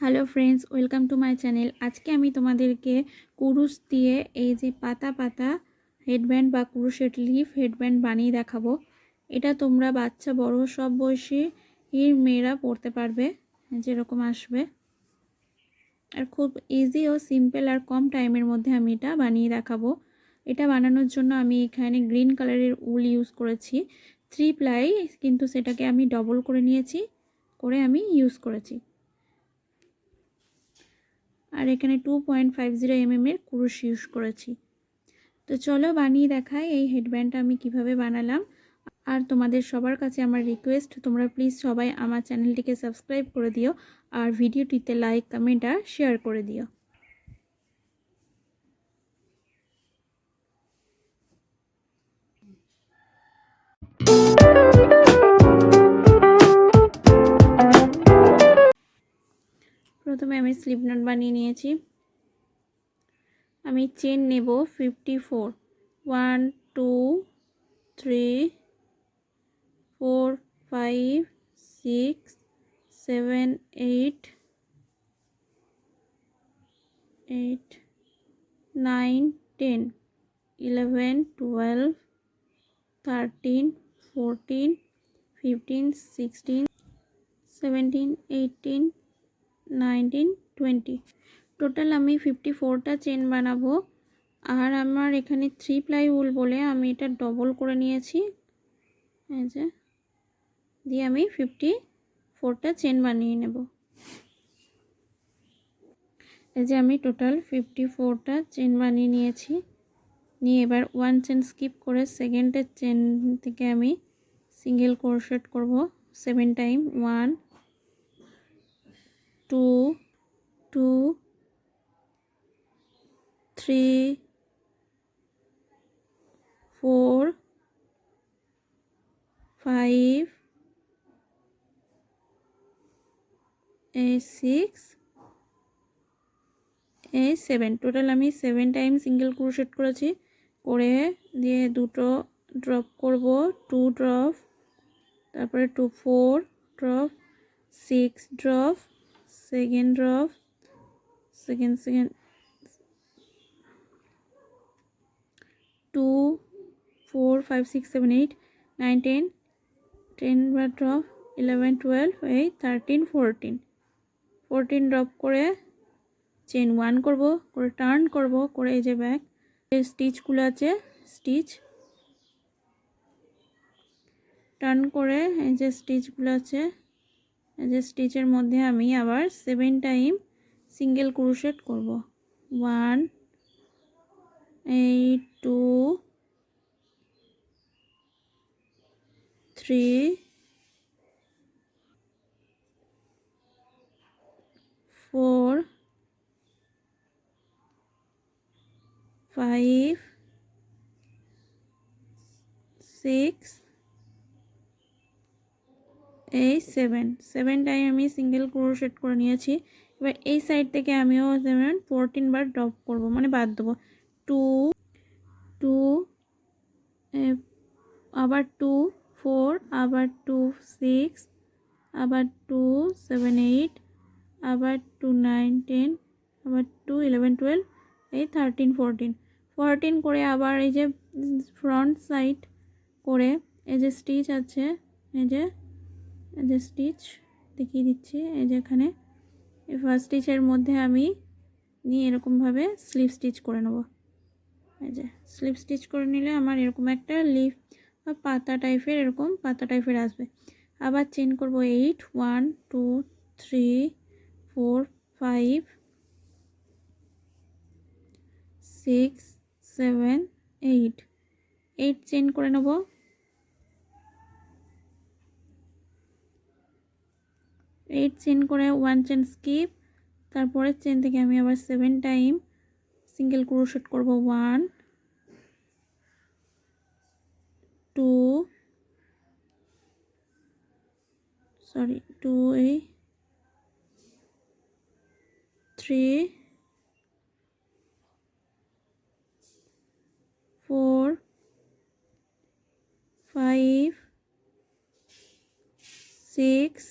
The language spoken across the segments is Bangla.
Hello friends, welcome to my channel. আজকে আমি তোমাদেরকে কুরুশ দিয়ে এই যে পাতা পাতা হেডব্যান্ড বা কুরুশের লিফ হেডব্যান্ড বানিয়ে দেখাবো। এটা তোমরা বাচ্চা বড় সব বয়সী মেয়েরা পরতে পারবে, যেরকম আসবে। আর খুব ইজি ও সিম্পল আর কম টাইমের মধ্যে আমি এটা বানিয়ে দেখাবো। এটা বানানোর জন্য আমি এখানে গ্রিন কালারের উল ইউজ করেছি 3 প্লাই, কিন্তু সেটাকে আমি ডবল করে নিয়েছি, করে আমি ইউজ করেছি। আর এখানে 2.50 mm এর কুরুশ ইউজ করেছি। তো চলো বানিয়ে দেখাই এই হেডব্যান্ডটা আমি কিভাবে বানালাম। আর তোমাদের সবার কাছে আমার রিকোয়েস্ট, তোমরা প্লিজ সবাই আমার চ্যানেলটিকে সাবস্ক্রাইব করে দিও আর ভিডিওটিতে লাইক, কমেন্ট আর শেয়ার করে দিও। প্রথমে আমি স্লিপ নট বানিয়ে নিয়েছি। আমি চেন নেব 54, 1 2 3 4 5 6 7 8 9 10 11 12 13 14 15 16 17 18 19 20। টোটাল আমি 54টা চেন বানাবো। আর আমার এখানে 3 প্লাই উল বলে আমি এটা ডবল করে নিয়েছি, এই যে দিয়ে আমি 54টা চেন বানিয়ে নেব। এই যে আমি টোটাল 54টা চেন বানিয়ে নিয়েছি। নিয়ে এবার 1 চেন স্কিপ করে সেকেন্ডের চেন থেকে আমি সিঙ্গেল ক্রোশেট করব 7 টাইম। 1 2 2 3 4 5 6 7। টোটাল আমি 7 টাইম সিঙ্গেল ক্রোশেট করেছি, করে দিয়ে দুটো ড্রপ করব, 2 ড্রপ, তারপরে 4 drop, 6 drop, second drop, second 2 4 5 6 7 8 9 10 10 বার ড্রপ, 11 12 8 13 14 ড্রপ করে চেন 1 করব, করে টার্ন করব, করে এই যে ব্যাক স্টিচগুলো আছে স্টিচ টার্ন করে এই যে স্টিচগুলো আছে, এই যে স্টিচের মধ্যে আমি আবার 7 টাইম সিঙ্গেল ক্রোশেট করব। 1 8 2 3 4 5 6 8 7 টাইম আমি সিঙ্গেল ক্রোশেট করে নিয়েছি। এবার এই সাইড থেকে আমিও 14 বার ড্রপ করব, মানে বাদ দেবো। 2 2 আবার 2 4 আবার 2 6 আবার 2 7 8 আবার 2 9 10 আবার 2 11 12 এই 13 14 করে আবার এই যে ফ্রন্ট সাইড করে এই যে স্টিচ আছে, এই যে স্টিচ দেখিয়ে দিচ্ছি, এই যে এখানে এই ফার্স্ট স্টিচের মধ্যে আমি নিয়ে এরকমভাবে স্লিপ স্টিচ করে নেব। এই যে স্লিপ স্টিচ করে নিলে আমার এরকম একটা লিফ বা পাতা টাইপের, এরকম পাতা টাইপের আসবে। আবার চেন করব 8 1 2 3 4 5 6 7 8 চেন করে নেব। 8 চেন করে 1 চেন স্কিপ, তারপরে চেন থেকে আমি আবার 7 টাইম সিঙ্গেল ক্রোশেট করব। 1 2 3 4 5 6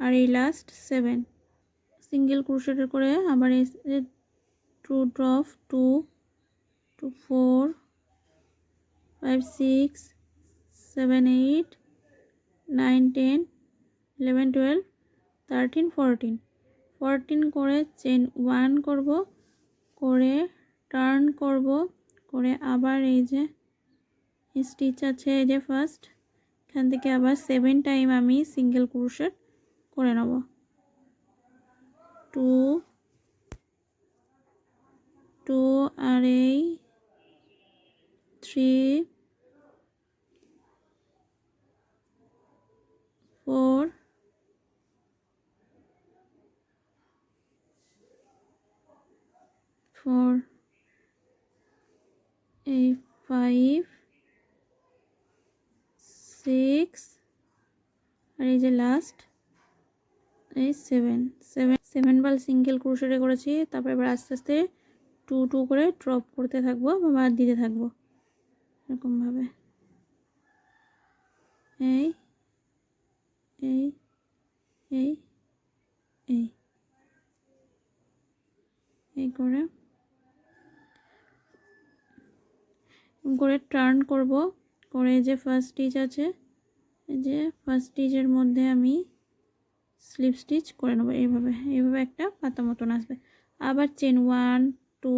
আর এই লাস্ট 7। সিঙ্গেল ক্রোশেট করে আবার এই 2 ড্রপ 2 2 4 5 6 7 8 9 10 11 12 13 14 14 করে চেন 1 করব, করে টার্ন করব, করে আবার এই যে স্টিচ আছে এই যে ফার্স্ট এখান থেকে আবার 7 টাইম আমি সিঙ্গেল ক্রোশেট করে নেব। 2 2 আর এই 3 4 4 8 5 6 আর এই যে লাস্ট এই 7 বাল সিঙ্গেল ক্রোশেটে করেছি। তারপর এবার আস্তে আস্তে 2 2 করে ড্রপ করতে থাকবো বা বাদ দিতে থাকবো এরকমভাবে। এই এই এই এই এই করে টার্ন করব, করে যে ফার্স্ট স্টিচ আছে এই যে ফার্স্ট স্টিচের মধ্যে আমি স্লিপ স্টিচ করে নেব। এইভাবে একটা পাতা মতন আসবে। আবার চেন 1 2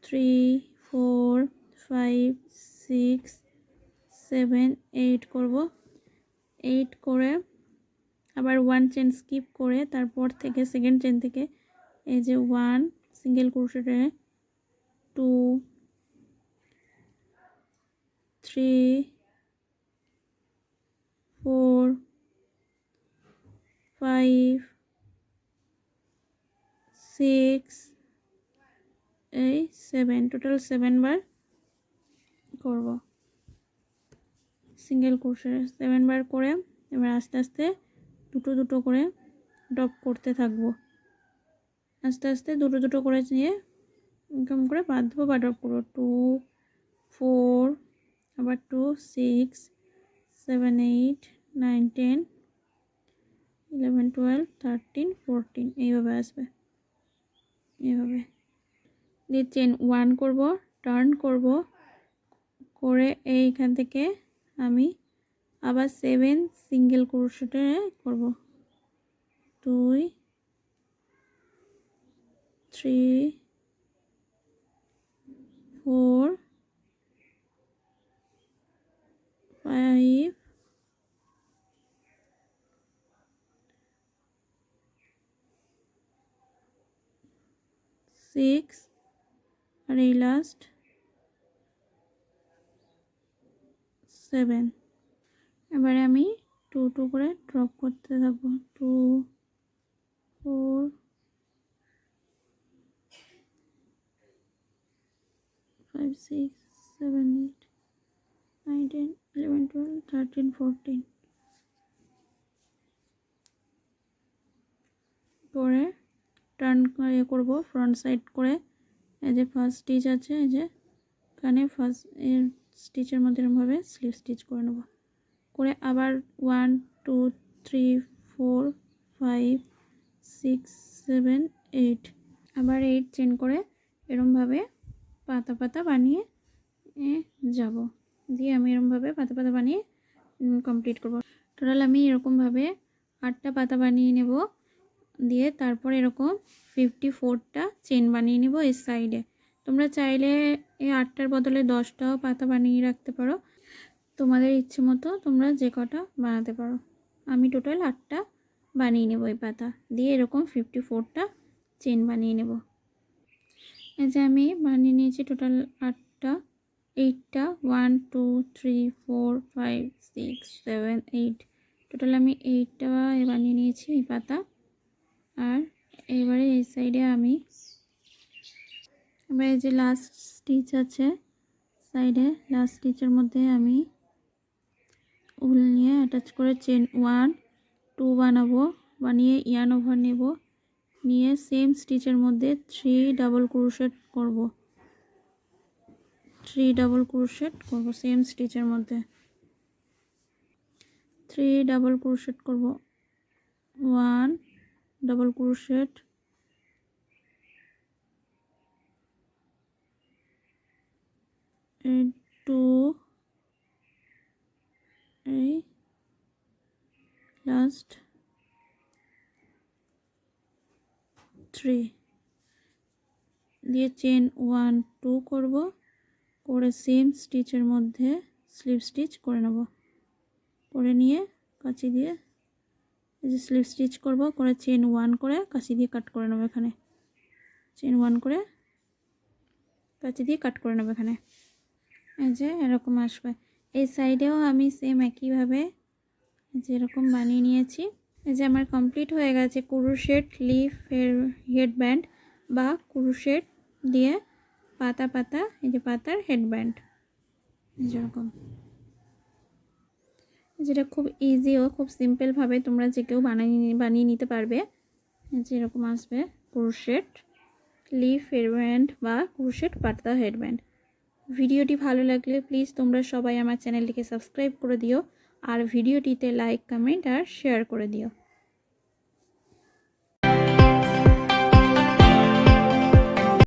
3 4 5 6 7 8 করব। 8 করে আবার 1 চেন স্কিপ করে তারপর থেকে সেকেন্ড চেন থেকে এই যে 1 সিঙ্গেল ক্রোশেটে 2 3 4 5 6 এই 7 টোটাল 7 বার করব সিঙ্গেল ক্রোশেট। 7 বার করে এবার আস্তে আস্তে দুটো দুটো করে ড্রপ করতে থাকবো। আস্তে আস্তে দুটো দুটো করে নিয়ে ইনকাম করে বাঁধবো বা ড্রপ করবো। 2 4 আবার 2 6 7 8 9 10 11 12 13 14 এইভাবে আসবে। এইভাবে দিয়ে চেন 1 করব, টার্ন করব, করে এইখান থেকে আমি আবার 7 সিঙ্গেল ক্রোশেটে করব। 2 3 4 5 6 আর এই লাস্ট 7। এবারে আমি 2 2 করে ড্রপ করতে থাকবো। 2 4 5 6 7 8 9 10 11 12 13 14 করে টার্ন করব ফ্রন্ট সাইড করে। এই যে ফার্স্ট স্টিচ আছে এই যে এখানে ফার্স্ট এর স্টিচের মধ্যে এরকমভাবে স্লিপ স্টিচ করে নেব। করে আবার 1 2 3 4 5 6 7 8 আবার 8 চেন করে এরকমভাবে পাতা পাতা বানিয়ে যাব। দিয়ে আমি এরকমভাবে পাতা পাতা বানিয়ে কমপ্লিট করব। টোটাল আমি এরকমভাবে 8টা পাতা বানিয়ে নেব। দিয়ে তারপর এরকম 54টা চেন বানিয়ে নেব এই সাইডে। তোমরা চাইলে এই 8টার বদলে 10টাও পাতা বানিয়ে রাখতে পারো, তোমাদের ইচ্ছে মতো তোমরা যে কটা বানাতে পারো। আমি টোটাল 8টা বানিয়ে নেব এই পাতা দিয়ে এরকম 54টা চেন বানিয়ে নেব। এই যে আমি বানিয়ে নিয়েছি টোটাল 8টা 8টা 1 2 3 4 5 6 7 8 টোটাল আমি 8টা বানিয়ে নিয়েছি এই পাতা। আর এবারে এই সাইডে আমি এবার এই যে লাস্ট স্টিচ আছে সাইডে লাস্ট স্টিচের মধ্যে আমি উল নিয়ে অ্যাটাচ করে চেন 1 2 বানাবো, বানিয়ে ইয়ার্ন ওভার নেব, নিয়ে সেম স্টিচের মধ্যে 3 ডাবল ক্রোশেট করব। 3 ডাবল ক্রোশেট করব সেম স্টিচের মধ্যে। 3 ডাবল ক্রোশেট করব 1 ডাবল ক্রোশেট, এই 2, এই লাস্ট 3 দিয়ে চেন 1 2 করব, করে সেম স্টিচের মধ্যে স্লিপ স্টিচ করে নেব, করে নিয়ে কাঁচি দিয়ে এই যে স্লিপ স্টিচ করব, করে চেন 1 করে কাঁচি দিয়ে কাট করে নেব, এখানে চেন 1 করে কাঁচি দিয়ে কাট করে নেব, এখানে এই যে এরকম আসবে। এই সাইডেও আমি সেম একইভাবে যে এরকম বানিয়ে নিয়েছি। এই যে আমার কমপ্লিট হয়ে গেছে ক্রোশেট লিফ এর হেডব্যান্ড বা ক্রোশেট দিয়ে পাতা পাতা, এই যে পাতার হেডব্যান্ড যেরকম, যেটা খুব ইজি ও খুব সিম্পলভাবে তোমরা যে কেউ বানিয়ে নিতে পারবে। যেরকম আসবে ক্রোশেট লিফ হেডব্যান্ড বা ক্রোশেট পাতা হেডব্যান্ড। ভিডিওটি ভালো লাগলে প্লিজ তোমরা সবাই আমার চ্যানেলটিকে সাবস্ক্রাইব করে দিও, আর ভিডিওটিতে লাইক কমেন্ট আর শেয়ার করে দিও।